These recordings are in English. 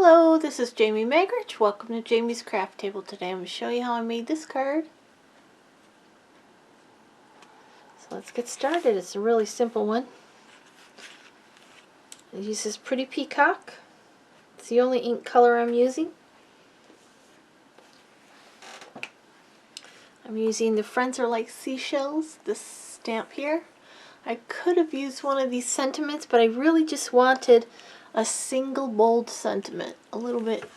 Hello, this is Jamie Magrich. Welcome to Jamie's Craft Table. Today I'm going to show you how I made this card. So let's get started. It's a really simple one. I use this pretty peacock. It's the only ink color I'm using. I'm using the Friends Are Like Seashells, this stamp here. I could have used one of these sentiments, but I really just wanted a single bold sentiment, a little bit.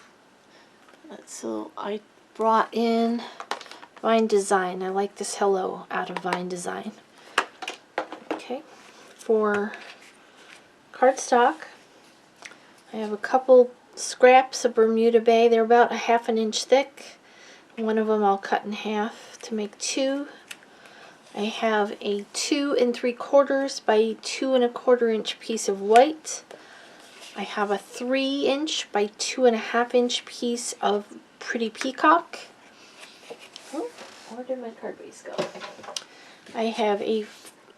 So I brought in Vine Design. I like this hello out of Vine Design. Okay, for cardstock, I have a couple scraps of Bermuda Bay. They're about 1/2 inch thick. One of them I'll cut in half to make two. I have a 2 3/4 by 2 1/4 inch piece of white. I have a 3 inch by 2 1/2 inch piece of pretty peacock. Oh, where did my card base go? I have a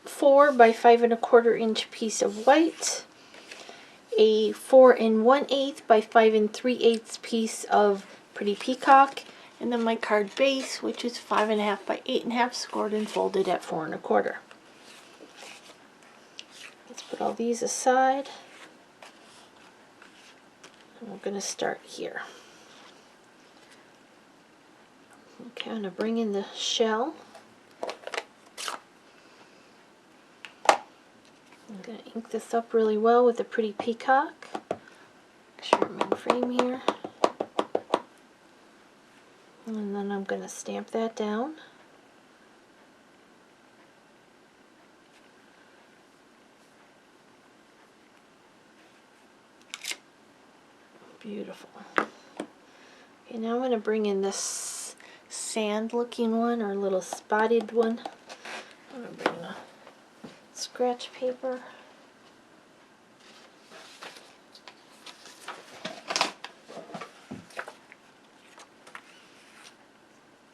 4 by 5 1/4 inch piece of white, a 4 1/8 by 5 3/8 piece of pretty peacock, and then my card base, which is 5 1/2 by 8 1/2, scored and folded at 4 1/4. Let's put all these aside. And we're going to start here. Okay, I'm going to bring in the shell. I'm going to ink this up really well with a pretty peacock. Make sure I'm in frame here. And then I'm going to stamp that down. Beautiful. Okay, now I'm going to bring in this sand looking one, or a little spotted one. I'm going to bring a scratch paper.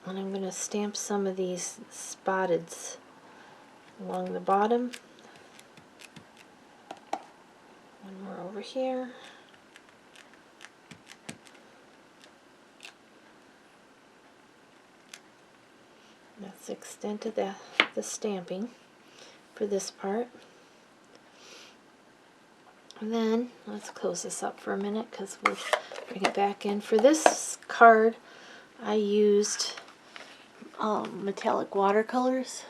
And I'm going to stamp some of these spotteds along the bottom. One more over here. That's the extent of the stamping for this part. And then, let's close this up for a minute because we'll bring it back in. For this card, I used metallic watercolors.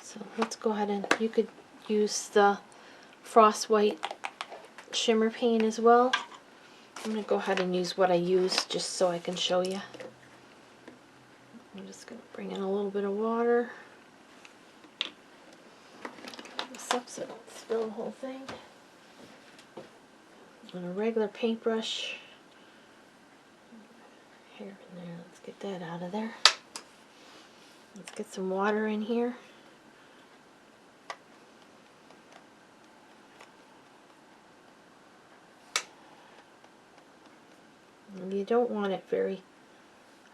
So let's go ahead and, you could use the frost white shimmer paint as well. I'm going to go ahead and use what I used just so I can show you. I'm just going to bring in a little bit of water. This up so I don't spill the whole thing. On a regular paintbrush. Here and there, let's get that out of there. Let's get some water in here. And you don't want it very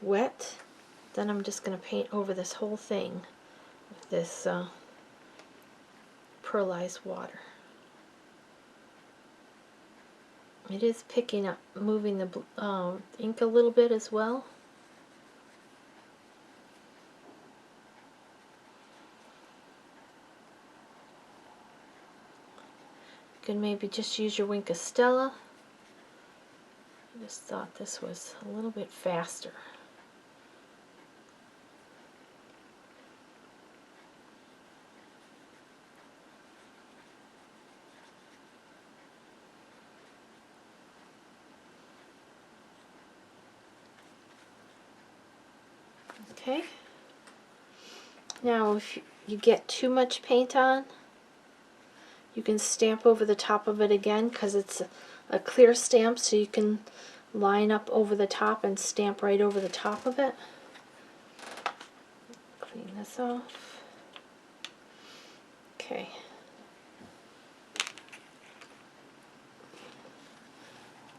wet. Then I'm just going to paint over this whole thing with this pearlized water. It is picking up, moving the ink a little bit as well. You can maybe just use your Wink of Stella. I just thought this was a little bit faster. Okay. Now if you get too much paint on, you can stamp over the top of it again because it's a clear stamp, so you can line up over the top and stamp right over the top of it. Clean this off. Okay.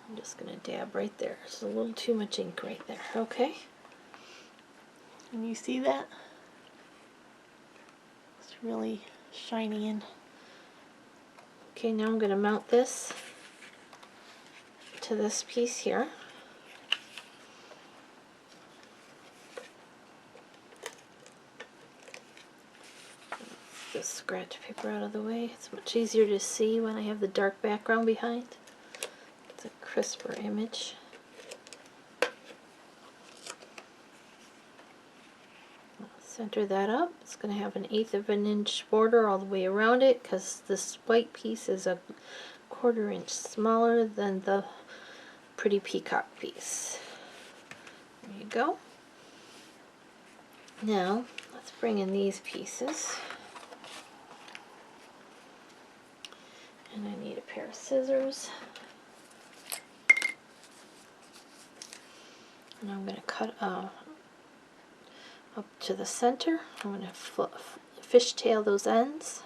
I'm just going to dab right there. There's a little too much ink right there. Okay. And you see that? It's really shiny in. Okay, now I'm going to mount this. to this piece here. The scratch paper out of the way. It's much easier to see when I have the dark background behind. It's a crisper image. Center that up. It's going to have an 1/8 of an inch border all the way around it because this white piece is a 1/4 inch smaller than the pretty peacock piece. There you go. Now let's bring in these pieces. And I need a pair of scissors. And I'm going to cut up to the center. I'm going to fishtail those ends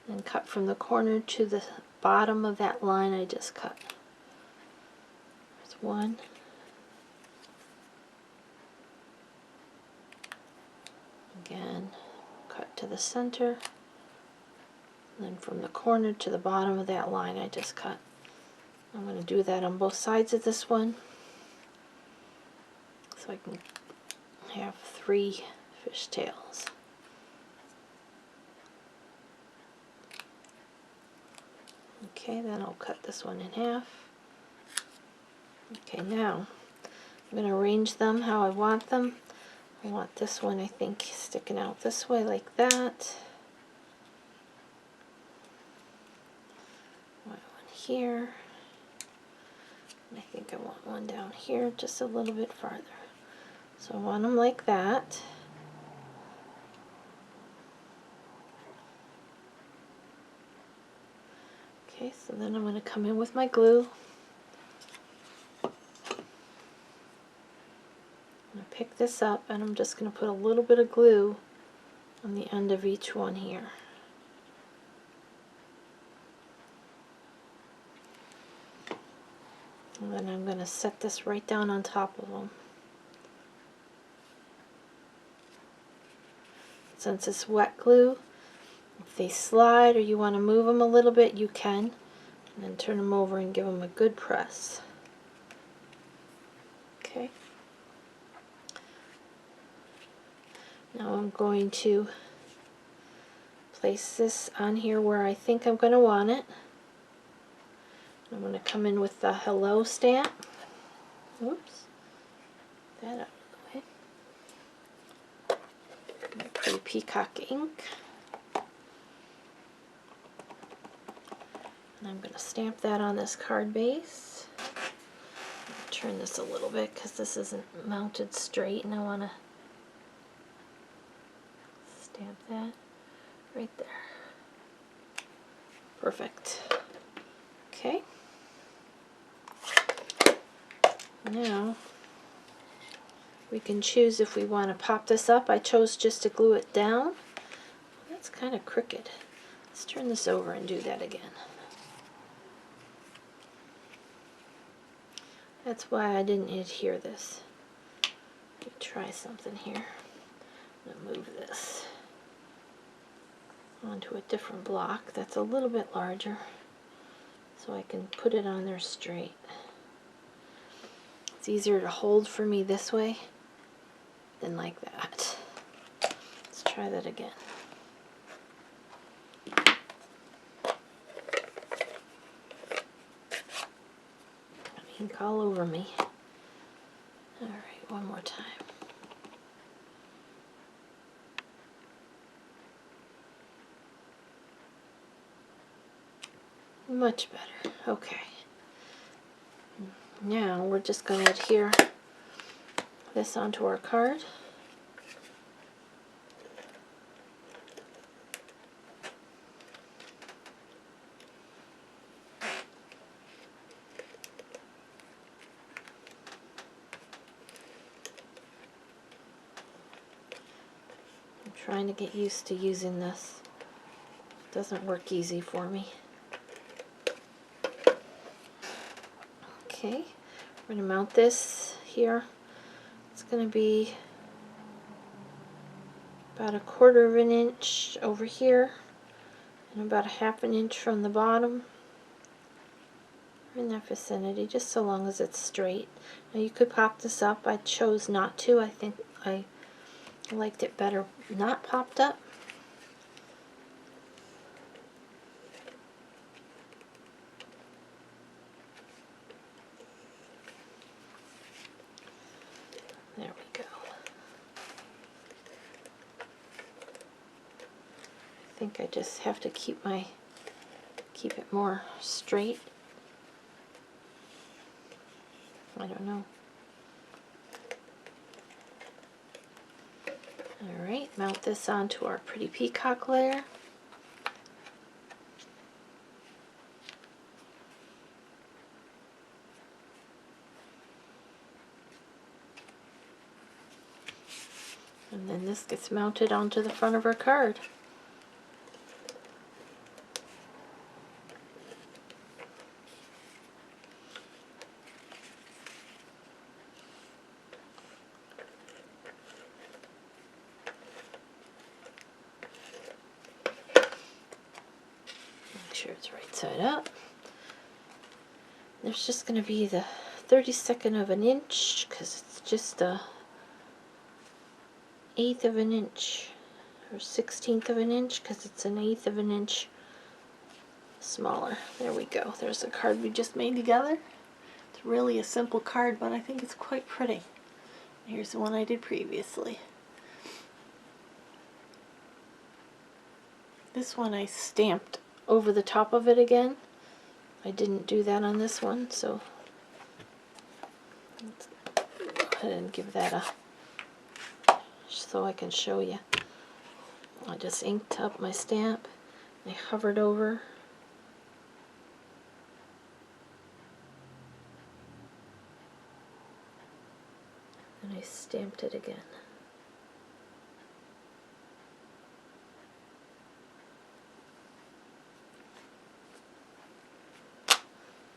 and cut from the corner to the bottom of that line I just cut. There's one. Again, cut to the center. And then from the corner to the bottom of that line I just cut. I'm going to do that on both sides of this one so I can have 3 fishtails. Okay, then I'll cut this one in half. Okay, now I'm going to arrange them how I want them. I want this one, I think, sticking out this way like that. I want one here. And I think I want one down here just a little bit farther. So I want them like that. Okay, so then I'm going to come in with my glue. I'm going to pick this up and I'm just going to put a little bit of glue on the end of each one here. And then I'm going to set this right down on top of them. Since it's wet glue, if they slide or you want to move them a little bit, you can. And then turn them over and give them a good press. Okay. Now I'm going to place this on here where I think I'm going to want it. I'm going to come in with the hello stamp. Oops. That out of the way. My pretty peacock ink. And I'm going to stamp that on this card base. Turn this a little bit because this isn't mounted straight and I want to stamp that right there. Perfect. Okay. Now we can choose if we want to pop this up. I chose just to glue it down. That's kind of crooked. Let's turn this over and do that again. That's why I didn't adhere this. Let me try something here. I'm going to move this onto a different block that's a little bit larger so I can put it on there straight. It's easier to hold for me this way than like that. Let's try that again. Ink all over me. Alright, one more time. Much better. Okay. Now we're just going to adhere this onto our card. I'm trying to get used to using this. It doesn't work easy for me. Okay, we're going to mount this here. It's going to be about 1/4 of an inch over here and about 1/2 an inch from the bottom in that vicinity, just so long as it's straight. Now you could pop this up. I chose not to. I think I liked it better not popped up. There we go. I think I just have to keep it more straight. I don't know. Alright, mount this onto our pretty peacock layer. And then this gets mounted onto the front of our card. Make sure it's right side up. There's just going to be the 32nd of an inch because it's just a 1/8 of an inch, or 1/16 of an inch because it's an 1/8 of an inch smaller. There we go. There's the card we just made together. It's really a simple card, but I think it's quite pretty. Here's the one I did previously. This one I stamped over the top of it again. I didn't do that on this one, so let's go ahead and give that a, so I can show you. I just inked up my stamp. I hovered over. And I stamped it again.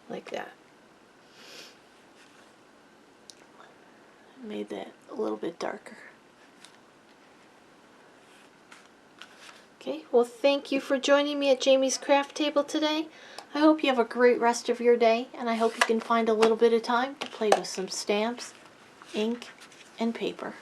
Like that. Made that a little bit darker. Okay, well thank you for joining me at Jamie's Craft Table today. I hope you have a great rest of your day, and I hope you can find a little bit of time to play with some stamps, ink, and paper.